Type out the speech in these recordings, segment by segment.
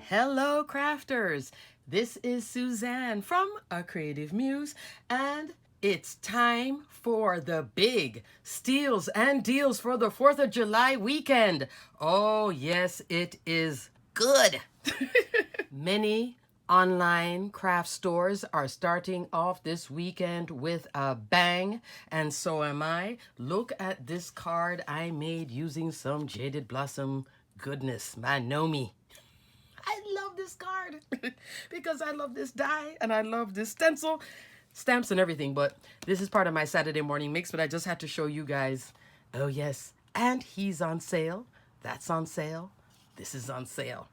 Hello, crafters. This is Suzanne from A Creative Muse, and it's time for the big steals and deals for the 4th of July weekend. Oh, yes, it is good. Many online craft stores are starting off this weekend with a bang, and so am I. Look at this card I made using some Jaded Blossom goodness. Man, know me. I love this card because I love this die and I love this stencil, stamps and everything. But this is part of my Saturday morning mix, but I just had to show you guys. Oh yes, and he's on sale. That's on sale. This is on sale.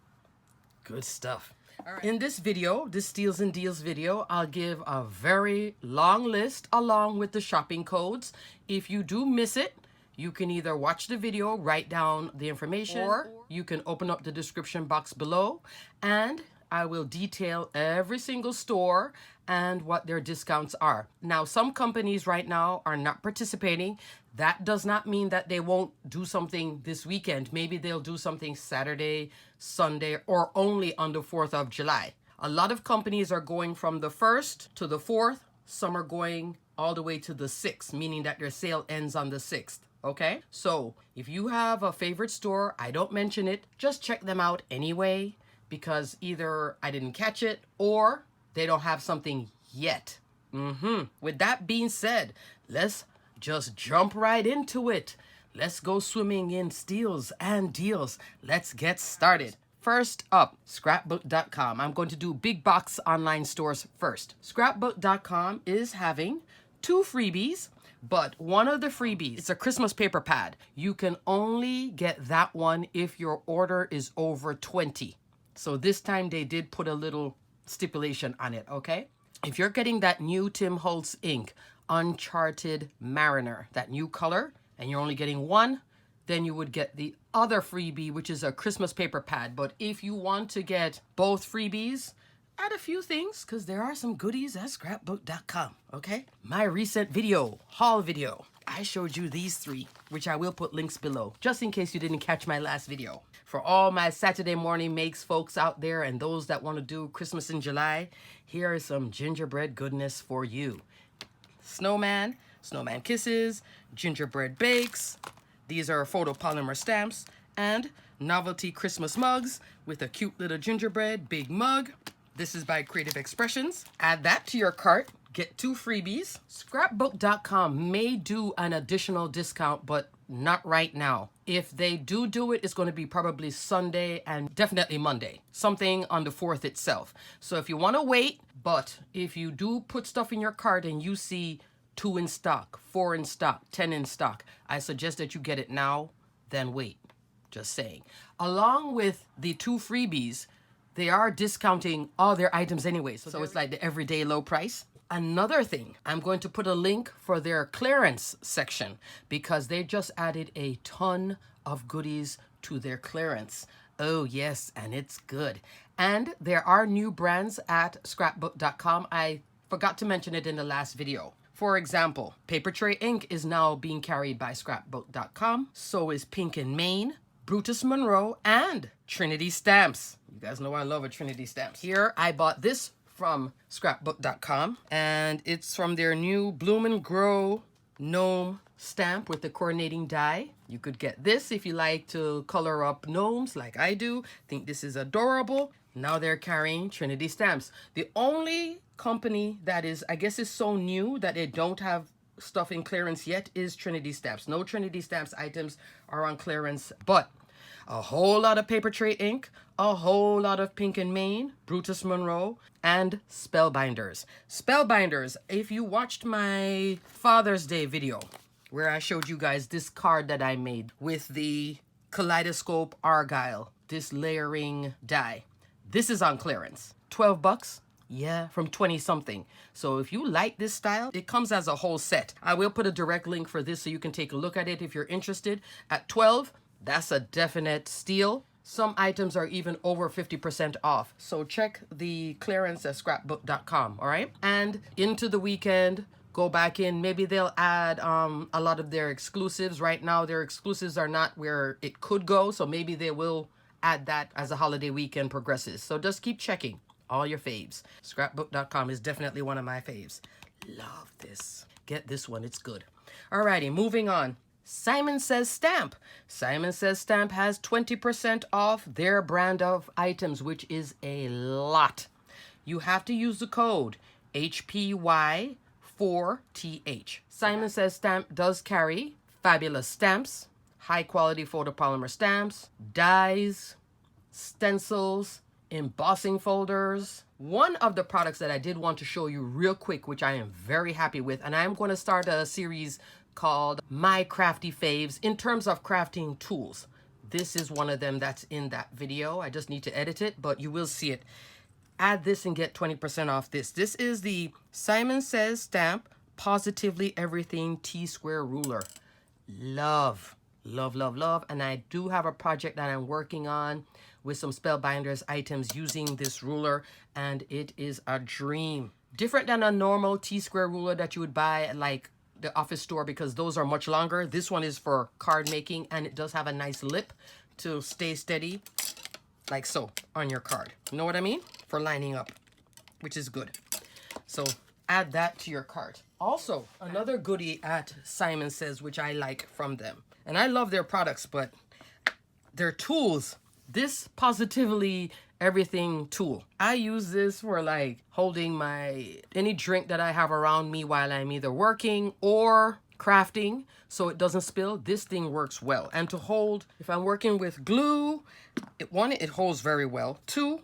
Good stuff. All right. In this video, this Steals and Deals video, I'll give a very long list along with the shopping codes. If you do miss it, you can either watch the video, write down the information, or you can open up the description box below and I will detail every single store and what their discounts are. Now, some companies right now are not participating. That does not mean that they won't do something this weekend. Maybe they'll do something Saturday, Sunday, or only on the 4th of July. A lot of companies are going from the 1st to the 4th. Some are going all the way to the 6th, meaning that their sale ends on the 6th. Okay, so if you have a favorite store, I don't mention it, just check them out anyway, because either I didn't catch it or they don't have something yet. With that being said, let's just jump right into it. Let's go swimming in steals and deals. Let's get started. First up, Scrapbook.com. I'm going to do big box online stores first. Scrapbook.com is having 2 freebies. But one of the freebies, it's a Christmas paper pad. You can only get that one if your order is over 20. So this time they did put a little stipulation on it, okay? If you're getting that new Tim Holtz ink, Uncharted Mariner, that new color, and you're only getting one, then you would get the other freebie, which is a Christmas paper pad. But if you want to get both freebies, add a few things because there are some goodies at scrapbook.com, okay? My recent video, haul video, I showed you these 3, which I will put links below, just in case you didn't catch my last video. For all my Saturday morning makes folks out there and those that want to do Christmas in July, here is some gingerbread goodness for you. Snowman, snowman kisses, gingerbread bakes. These are photopolymer stamps and novelty Christmas mugs with a cute little gingerbread big mug. This is by Creative Expressions. Add that to your cart. Get 2 freebies. Scrapbook.com may do an additional discount, but not right now. If they do it, it's going to be probably Sunday and definitely Monday. Something on the 4th itself. So if you want to wait, but if you do put stuff in your cart and you see 2 in stock, 4 in stock, 10 in stock, I suggest that you get it now, then wait. Just saying. Along with the 2 freebies, they are discounting all their items anyway, so it's like the everyday low price. Another thing, I'm going to put a link for their clearance section because they just added a ton of goodies to their clearance. Oh yes, and it's good. And there are new brands at scrapbook.com. I forgot to mention it in the last video. For example, Paper Tray ink is now being carried by scrapbook.com. So is Pink and Main, Brutus Monroe, and Trinity Stamps. You guys know I love a Trinity Stamps. Here, I bought this from scrapbook.com, and it's from their new Bloom and Grow gnome stamp with the coordinating die. You could get this if you like to color up gnomes like I do. Think this is adorable. Now they're carrying Trinity Stamps. The only company that is, I guess, is so new that they don't have stuff in clearance yet is Trinity Stamps. No Trinity Stamps items are on clearance, but a whole lot of Paper Tray ink, a whole lot of Pink and Main, Brutus Monroe, and Spellbinders. Spellbinders, if you watched my Father's Day video where I showed you guys this card that I made with the Kaleidoscope Argyle, this layering die, this is on clearance. 12 bucks. Yeah, from 20 something. So if you like this style, it comes as a whole set. I will put a direct link for this so you can take a look at it if you're interested. At 12, that's a definite steal. Some items are even over 50% off. So check the clearance at scrapbook.com, all right? And into the weekend, go back in. Maybe they'll add a lot of their exclusives. Right now, their exclusives are not where it could go. So maybe they will add that as the holiday weekend progresses. So just keep checking all your faves. Scrapbook.com is definitely one of my faves. Love this. Get this one, it's good. Alrighty, moving on. Simon Says Stamp. Simon Says Stamp has 20% off their brand of items, which is a lot. You have to use the code HPY4TH. Simon Says Stamp does carry fabulous stamps, high quality photopolymer stamps, dies, stencils, embossing folders. One of the products that I did want to show you real quick, which I am very happy with, and I'm going to start a series called My Crafty Faves in terms of crafting tools. This is one of them that's in that video. I just need to edit it, but you will see it. Add this and get 20% off this. This is the Simon Says Stamp Positively Everything T-Square Ruler. Love, love, love, love. And I do have a project that I'm working on with some Spellbinders items using this ruler, and it is a dream. Different than a normal T-square ruler that you would buy at like the office store, because those are much longer. This one is for card making, and it does have a nice lip to stay steady, like so, on your card. You know what I mean? For lining up, which is good. So add that to your cart. Also, another goodie at Simon Says, which I like from them, and I love their products, but their tools. This Positively Everything tool. I use this for like holding any drink that I have around me while I'm either working or crafting, so it doesn't spill. This thing works well. And to hold, if I'm working with glue, it holds very well. Two,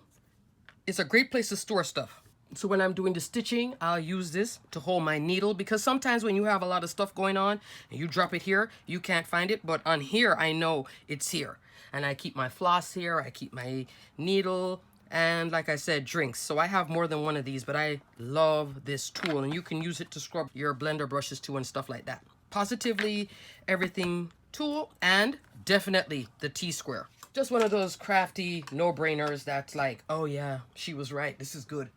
it's a great place to store stuff. So when I'm doing the stitching, I'll use this to hold my needle, because sometimes when you have a lot of stuff going on and you drop it here, you can't find it, but on here I know it's here. And I keep my floss here, I keep my needle, and like I said, drinks. So I have more than one of these, but I love this tool, and you can use it to scrub your blender brushes too and stuff like that. Positively Everything tool, and definitely the T-square. Just one of those crafty no-brainers that's like, oh yeah, she was right, this is good.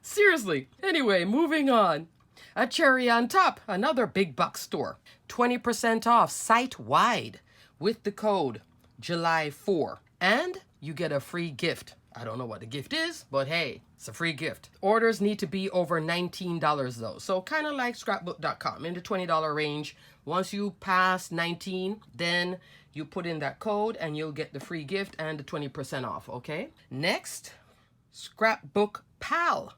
Seriously. Anyway, moving on. A cherry on top, another big box store. 20% off Sitewide with the code July4. And you get a free gift. I don't know what the gift is, but hey, it's a free gift. Orders need to be over $19 though. So kind of like scrapbook.com, in the $20 range. Once you pass 19, then you put in that code and you'll get the free gift and the 20% off, okay? Next, ScrapbookPal.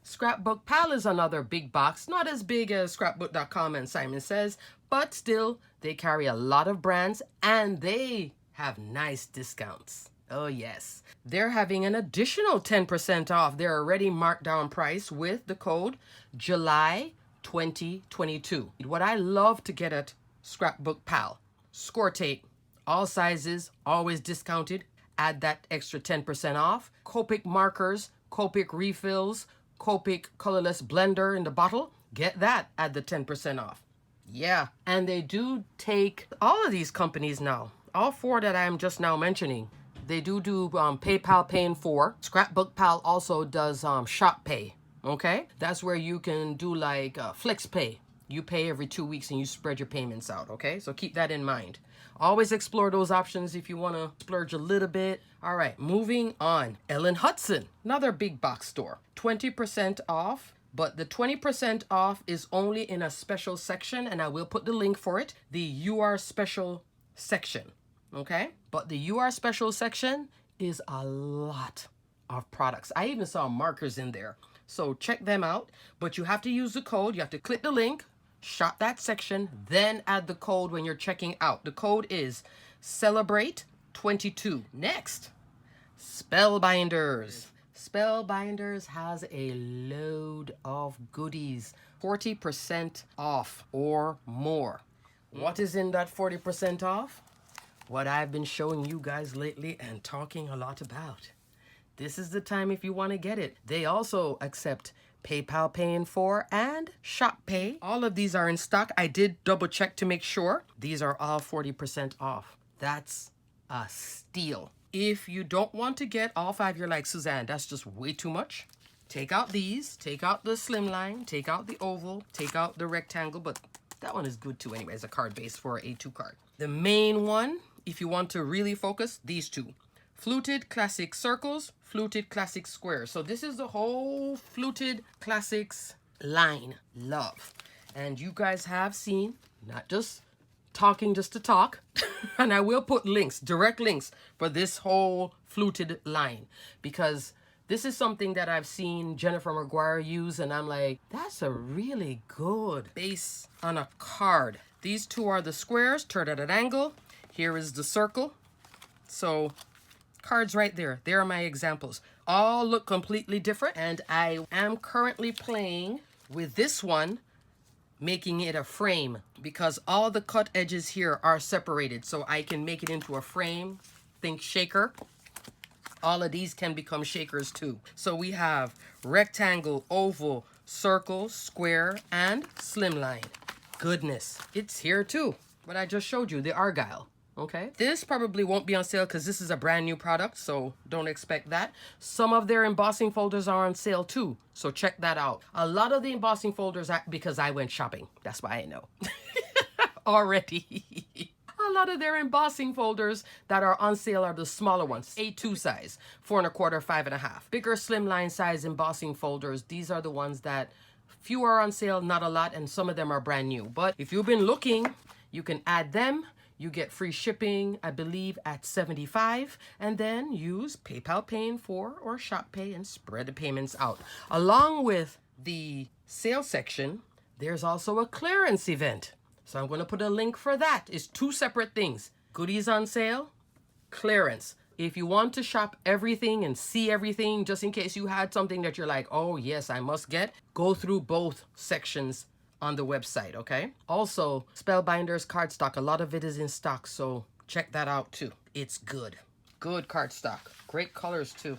ScrapbookPal is another big box, not as big as scrapbook.com and Simon Says, but still, they carry a lot of brands and they have nice discounts. Oh yes. They're having an additional 10% off their already marked down price with the code July 2022. What I love to get at ScrapbookPal, score tape, all sizes, always discounted. Add that extra 10% off. Copic markers, Copic refills, Copic colorless blender in the bottle. Get that at the 10% off. Yeah, and they do take all of these companies now. All four that I'm just now mentioning. They do PayPal Pay in 4. ScrapbookPal also does Shop Pay. Okay, that's where you can do like Flex Pay. You pay every 2 weeks and you spread your payments out. Okay, so keep that in mind. Always explore those options if you want to splurge a little bit. All right, moving on. Hudson, another big box store. 20% off, but the 20% off is only in a special section, and I will put the link for it. The UR Special section, okay? But the UR Special section is a lot of products. I even saw markers in there. So check them out, but you have to use the code. You have to click the link, shop that section, then add the code when you're checking out. The code is Celebrate22. Next, Spellbinders. Spellbinders has a load of goodies. 40% off or more. What is in that 40% off? What I've been showing you guys lately and talking a lot about. This is the time if you want to get it. They also accept PayPal Pay in 4 and Shop Pay. All of these are in stock. I did double check to make sure. These are all 40% off. That's a steal. If you don't want to get all 5, you're like, Suzanne, that's just way too much. Take out these, take out the slimline, take out the oval, take out the rectangle, but that one is good too anyway, as a card base for an A2 card. The main one if you want to really focus, these two. Fluted Classic Circles, Fluted Classic Squares. So this is the whole Fluted Classics line. Love. And you guys have seen, not just talking just to talk, and I will put links, direct links for this whole Fluted line, because this is something that I've seen Jennifer McGuire use, and I'm like, that's a really good base on a card. These two are the squares, turned at an angle. Here is the circle. So cards right there. There are my examples. All look completely different, and I am currently playing with this one, making it a frame, because all the cut edges here are separated, so I can make it into a frame. Think shaker. All of these can become shakers too. So we have rectangle, oval, circle, square, and slimline. Goodness, it's here too. What I just showed you, the Argyle. Okay, this probably won't be on sale because this is a brand new product, so don't expect that. Some of their embossing folders are on sale too, so check that out. A lot of the embossing folders, because I went shopping, that's why I know already. A lot of their embossing folders that are on sale are the smaller ones, A2 size, 4 1/4, 5 1/2. Bigger slimline size embossing folders, these are the ones that few are on sale, not a lot, and some of them are brand new. But if you've been looking, you can add them. You get free shipping, I believe, at $75, and then use PayPal Pay in 4 or Shop Pay and spread the payments out. Along with the sale section, there's also a clearance event. So I'm going to put a link for that. It's two separate things. Goodies on sale, clearance. If you want to shop everything and see everything, just in case you had something that you're like, oh yes, I must get, go through both sections on the website, okay? Also, Spellbinders cardstock, a lot of it is in stock, so check that out too. It's good. Good cardstock. Great colors too.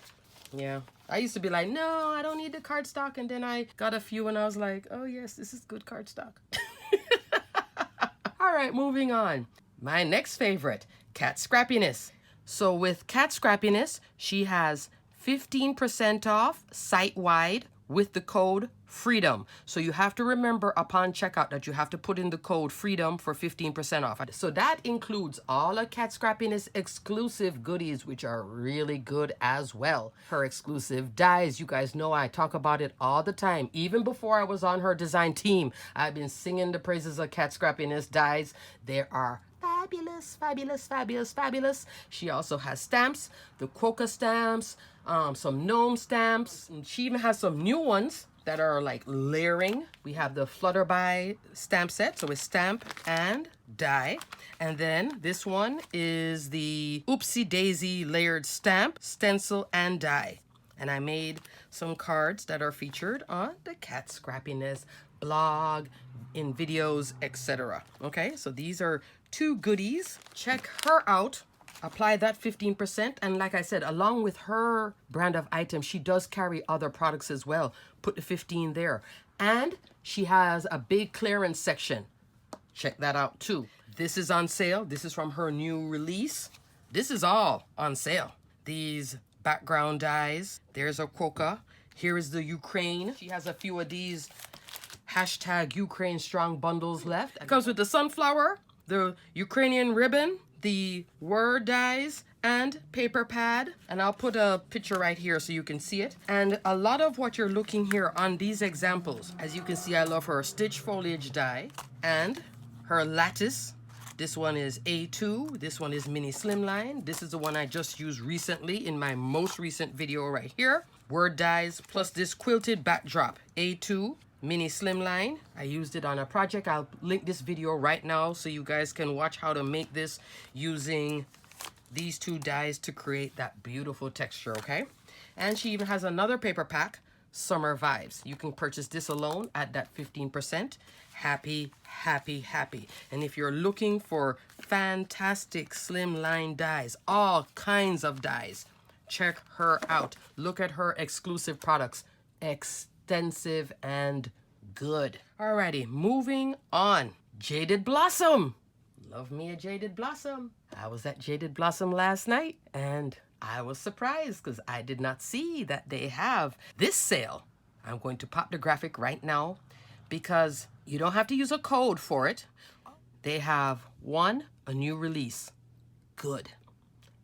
Yeah. I used to be like, no, I don't need the cardstock, and then I got a few and I was like, oh yes, this is good cardstock. All right, moving on. My next favorite, Cat Scrappiness. So with Cat Scrappiness, she has 15% off site-wide with the code FREEDOM. So you have to remember upon checkout that you have to put in the code FREEDOM for 15% off. So that includes all of Cat Scrappiness exclusive goodies, which are really good as well. Her exclusive dies, you guys know I talk about it all the time. Even before I was on her design team, I've been singing the praises of Cat Scrappiness dies. There are fabulous, fabulous, fabulous, fabulous. She also has stamps, the Quokka stamps, some gnome stamps. And she even has some new ones that are like layering. We have the Flutterby stamp set, so it's stamp and die. And then this one is the Oopsie Daisy layered stamp, stencil, and die. And I made some cards that are featured on the Cat Scrappiness blog, in videos, etc. Okay, so these are two goodies. Check her out. Apply that 15%, and like I said, along with her brand of items, she does carry other products as well. Put the 15 there. And she has a big clearance section. Check that out too. This is on sale. This is from her new release. This is all on sale. These background dies. There's a Quokka. Here is the Ukraine. She has a few of these hashtag Ukraine strong bundles left. It comes with the sunflower, the Ukrainian ribbon, the word dies, and paper pad. And I'll put a picture right here so you can see it. And a lot of what you're looking here on these examples, as you can see, I love her stitch foliage die and her lattice. This one is A2. This one is mini slimline. This is the one I just used recently in my most recent video right here. Word dies plus this quilted backdrop, A2. Mini slimline. I used it on a project. I'll link this video right now so you guys can watch how to make this using these two dies to create that beautiful texture, okay? And she even has another paper pack, Summer Vibes. You can purchase this alone at that 15%. Happy, happy, happy. And if you're looking for fantastic slimline dies, all kinds of dies, check her out. Look at her exclusive products. Extensive and good. Alrighty, moving on. Jaded Blossom. Love me a Jaded Blossom. I was at Jaded Blossom last night and I was surprised because I did not see that they have this sale. I'm going to pop the graphic right now because you don't have to use a code for it. They have a new release. good.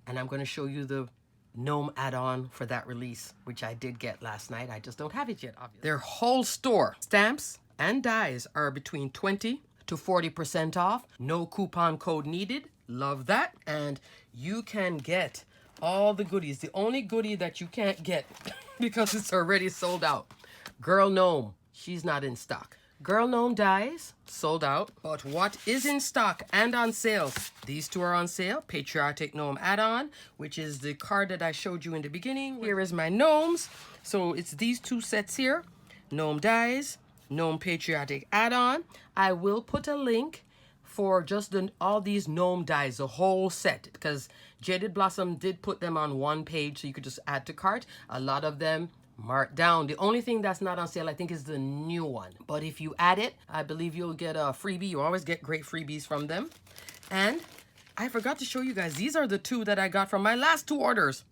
And I'm going to show you the gnome add-on for that release, which I did get last night. I just don't have it yet, obviously. Their whole store, stamps and dies, are between 20 to 40% off. No coupon code needed. Love that. And you can get all the goodies. The only goodie that you can't get because it's already sold out. Girl Gnome, she's not in stock. Girl Gnome dies, sold out. But what is in stock and on sale? These two are on sale. Patriotic Gnome add-on, which is the card that I showed you in the beginning. Here is my gnomes. So it's these two sets here. Gnome dies, Gnome Patriotic add-on. I will put a link for just all these gnome dies, the whole set, because Jaded Blossom did put them on one page so you could just add to cart. A lot of them marked down. The only thing that's not on sale, I think, is the new one. But if you add it, I believe you'll get a freebie. You always get great freebies from them. And I forgot to show you guys, these are the two that I got from my last two orders.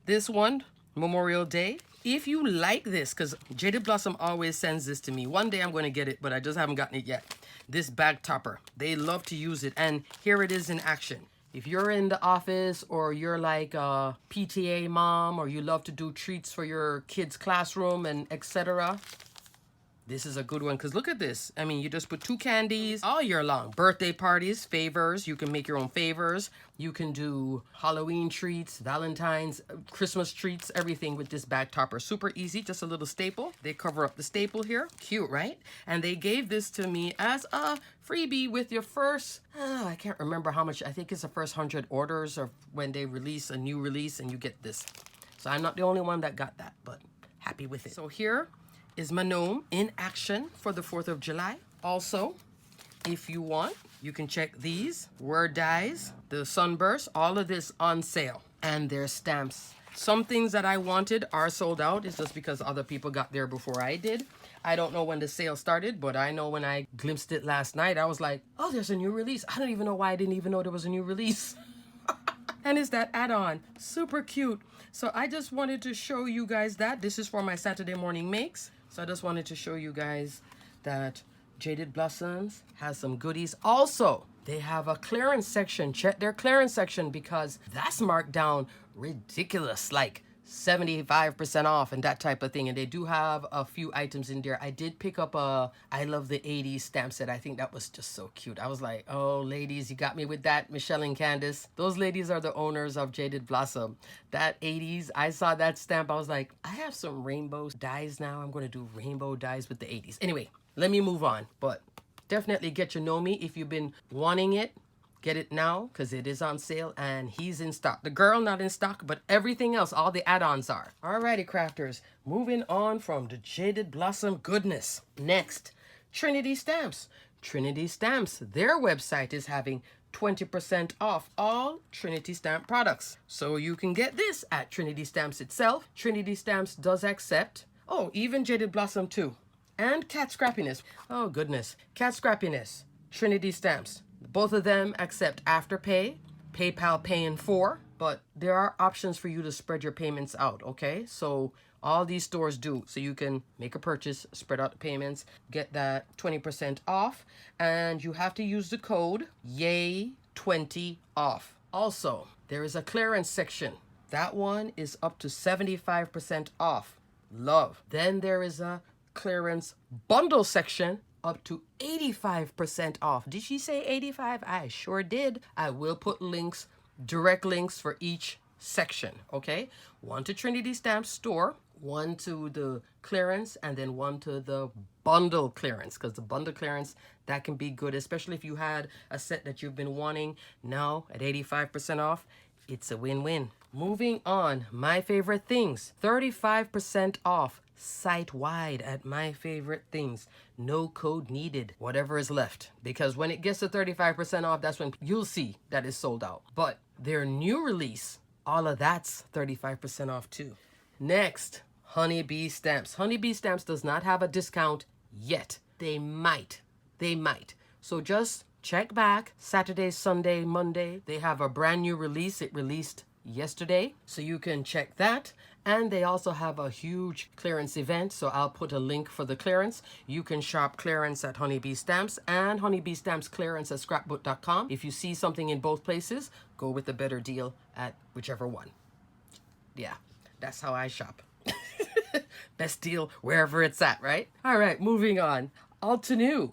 This one, Memorial Day. If you like this, because Jaded Blossom always sends this to me. One day I'm going to get it, but I just haven't gotten it yet. This bag topper. They love to use it. And here it is in action. If you're in the office or you're like a PTA mom or you love to do treats for your kids' classroom and etc., this is a good one because look at this. I mean, you just put 2 candies all year long. Birthday parties, favors. You can make your own favors. You can do Halloween treats, Valentine's, Christmas treats, everything with this bag topper. Super easy, just a little staple. They cover up the staple here. Cute, right? And they gave this to me as a freebie with your first, I can't remember how much. I think it's the first 100 orders or when they release a new release and you get this. So I'm not the only one that got that, but happy with it. So here is my gnome in action for the 4th of July. Also, if you want, you can check these word dies, the sunburst, all of this on sale, and their stamps. Some things that I wanted are sold out. It's just because other people got there before I did. I don't know when the sale started, but I know when I glimpsed it last night, I was like, oh, there's a new release. I don't even know why I didn't even know there was a new release. And it's that add-on. Super cute. So I just wanted to show you guys that. This is for my Saturday morning makes. So I just wanted to show you guys that Jaded Blossoms has some goodies. Also, they have a clearance section. Check their clearance section because that's marked down ridiculous, like 75% off and that type of thing. And they do have a few items in there. I did pick up a I Love the 80s stamp set. I think that was just so cute. I was like, oh, ladies, you got me with that, Michelle and Candace. Those ladies are the owners of Jaded Blossom. That 80s, I saw that stamp. I was like, I have some rainbow dies now. I'm going to do rainbow dies with the 80s. Anyway, let me move on. But definitely get your Nomi if you've been wanting it. Get it now because it is on sale and he's in stock. The girl not in stock, but everything else, all the add-ons are. Alrighty, crafters, moving on from the Jaded Blossom goodness. Next, Trinity Stamps. Trinity Stamps, their website is having 20% off all Trinity Stamp products. So you can get this at Trinity Stamps itself. Trinity Stamps does accept, oh, even Jaded Blossom too. And Cat Scrappiness. Oh, goodness. Cat Scrappiness, Trinity Stamps. Both of them accept Afterpay, PayPal Pay in 4, but there are options for you to spread your payments out, okay? So all these stores do. So you can make a purchase, spread out the payments, get that 20% off, and you have to use the code YAY20 off. Also, there is a clearance section. That one is up to 75% off. Love. Then there is a clearance bundle section up to 85% off. Did she say 85? I sure did. I will put links, direct links for each section, okay? One to Trinity Stamps store, one to the clearance, and then one to the bundle clearance, because the bundle clearance, that can be good, especially if you had a set that you've been wanting. Now at 85% off, it's a win-win. Moving on, my favorite things, 35% off. Sitewide at My Favorite Things. No code needed. Whatever is left. Because when it gets to 35% off, that's when you'll see that it's sold out. But their new release, all of that's 35% off too. Next, Honeybee Stamps. Honeybee Stamps does not have a discount yet. They might. They might. So just check back. Saturday, Sunday, Monday. They have a brand new release. It released yesterday. So you can check that. And they also have a huge clearance event, so I'll put a link for the clearance. You can shop clearance at Honeybee Stamps and Honeybee Stamps clearance at scrapbook.com. If you see something in both places, go with the better deal at whichever one. Yeah, that's how I shop. Best deal wherever it's at, right? All right, moving on. Altenew.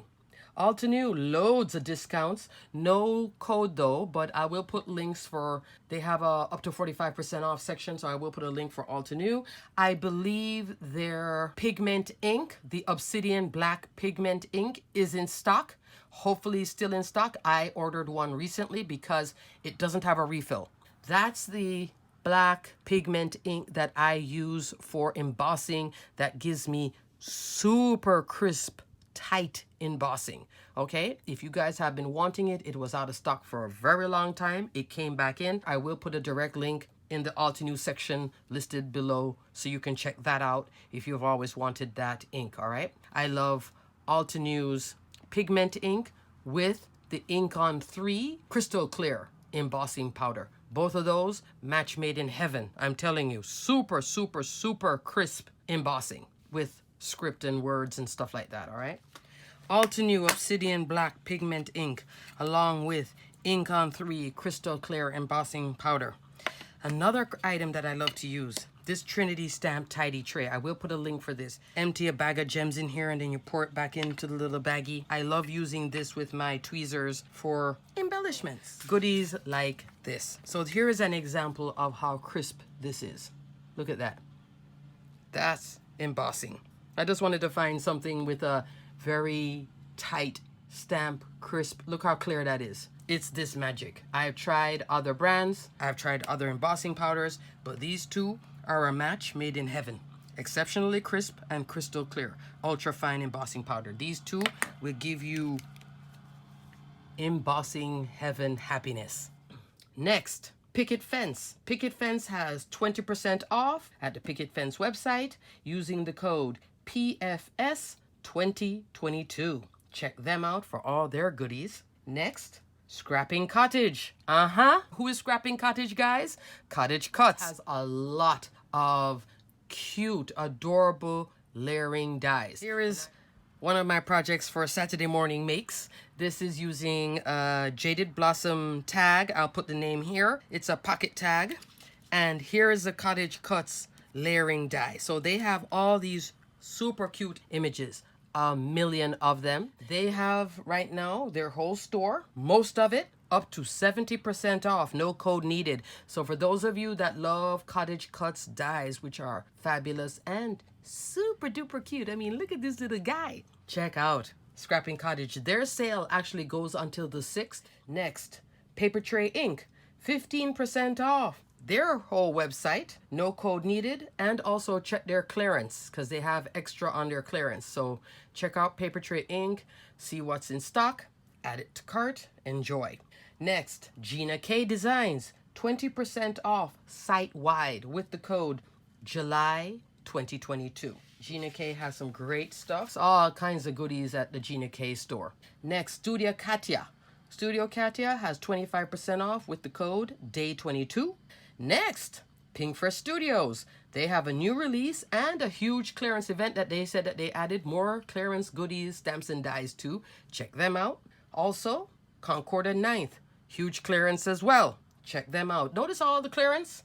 Altenew, loads of discounts. No code though, but I will put links for, they have a up to 45% off section, so I will put a link for Altenew. I believe their pigment ink, the Obsidian Black pigment ink, is in stock. Hopefully still in stock. I ordered one recently because it doesn't have a refill. That's the black pigment ink that I use for embossing that gives me super crisp, tight embossing. Okay, if you guys have been wanting it, it was out of stock for a very long time. It came back in. I will put a direct link in the Altenew section listed below so you can check that out if you've always wanted that ink. All right, I love Altenew's pigment ink with the Ink on 3 crystal clear embossing powder. Both of those, match made in heaven. I'm telling you, super, super, super crisp embossing with script and words and stuff like that, all right? Altenew Obsidian Black Pigment Ink, along with Ink on 3 Crystal Clear Embossing Powder. Another item that I love to use, this Trinity Stamp Tidy Tray. I will put a link for this. Empty a bag of gems in here and then you pour it back into the little baggie. I love using this with my tweezers for embellishments. Goodies like this. So here is an example of how crisp this is. Look at that. That's embossing. I just wanted to find something with a very tight stamp, crisp. Look how clear that is. It's this magic. I've tried other brands. I've tried other embossing powders, but these two are a match made in heaven. Exceptionally crisp and crystal clear. Ultra fine embossing powder. These two will give you embossing heaven happiness. Next, Picket Fence. Picket Fence has 20% off at the Picket Fence website using the code PFS2022. Check them out for all their goodies. Next, Scrapping Cottage. Who is Scrapping Cottage, guys? Cottage Cuts has a lot of cute, adorable layering dies. Here is one of my projects for Saturday morning makes. This is using a Jaded Blossom tag. I'll put the name here. It's a pocket tag. And here is the Cottage Cuts layering die. So they have all these super cute images. A million of them. They have right now their whole store, most of it up to 70% off, no code needed. So for those of you that love Cottage Cuts dies, which are fabulous and super duper cute. I mean, look at this little guy. Check out Scrapping Cottage. Their sale actually goes until the 6th. Next, Paper Tray Ink, 15% off. Their whole website, no code needed, and also check their clearance because they have extra on their clearance. So check out Paper Tray Ink, see what's in stock, add it to cart, enjoy. Next, Gina K Designs, 20% off site-wide with the code July 2022. Gina K has some great stuff, all kinds of goodies at the Gina K store. Next, Studio Katia. Studio Katia has 25% off with the code DAY22. Next, Pinkfresh Studios. They have a new release and a huge clearance event that they said that they added more clearance goodies, stamps, and dies to. Check them out. Also, Concord and 9th. Huge clearance as well. Check them out. Notice all the clearance?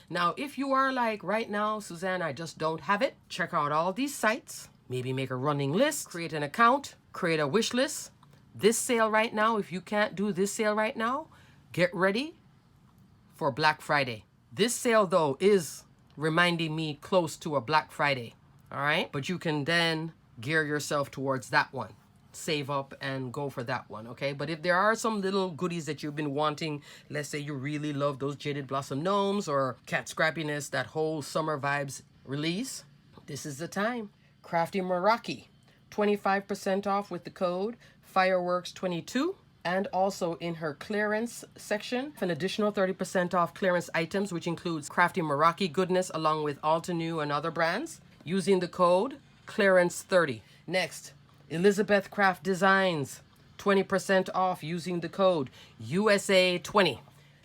Now, if you are like, right now, Suzanne, I just don't have it, check out all these sites. Maybe make a running list, create an account, create a wish list. This sale right now, if you can't do this sale right now, get ready for Black Friday. This sale though is reminding me close to a Black Friday, all right? But you can then gear yourself towards that one. Save up and go for that one, okay? But if there are some little goodies that you've been wanting, let's say you really love those Jaded Blossom Gnomes or Cat Scrappiness, that whole summer vibes release, this is the time. Crafty Meraki, 25% off with the code Fireworks22. And also in her clearance section, an additional 30% off clearance items, which includes Crafty Meraki goodness along with Altenew and other brands, using the code Clearance30. Next, Elizabeth Craft Designs, 20% off using the code USA20.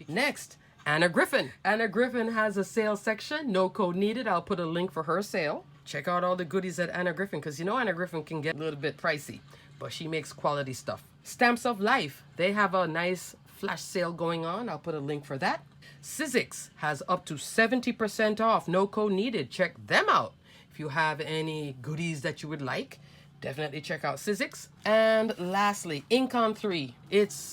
Next, Anna Griffin. Anna Griffin has a sale section. No code needed. I'll put a link for her sale. Check out all the goodies at Anna Griffin, because you know Anna Griffin can get a little bit pricey, but she makes quality stuff. Stamps of Life. They have a nice flash sale going on. I'll put a link for that. Sizzix has up to 70% off. No code needed. Check them out. If you have any goodies that you would like, definitely check out Sizzix. And lastly, Ink on 3.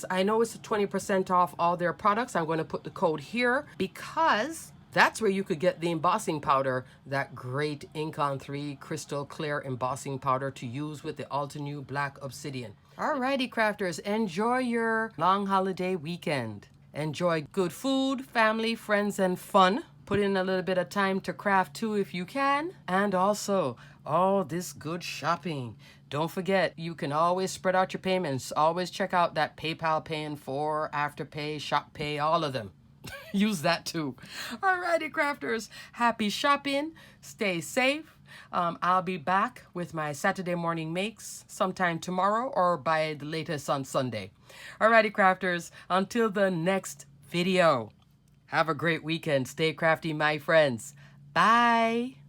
I know it's 20% off all their products. I'm going to put the code here because that's where you could get the embossing powder, that great Ink on 3 crystal clear embossing powder to use with the Altenew Black Obsidian. Alrighty, crafters, enjoy your long holiday weekend. Enjoy good food, family, friends, and fun. Put in a little bit of time to craft too if you can. And also, all this good shopping. Don't forget, you can always spread out your payments. Always check out that PayPal Pay in 4, Afterpay, Shop Pay, all of them. Use that too. Alrighty, crafters. Happy shopping. Stay safe. I'll be back with my Saturday morning makes sometime tomorrow or by the latest on Sunday. Alrighty, crafters. Until the next video. Have a great weekend. Stay crafty, my friends. Bye.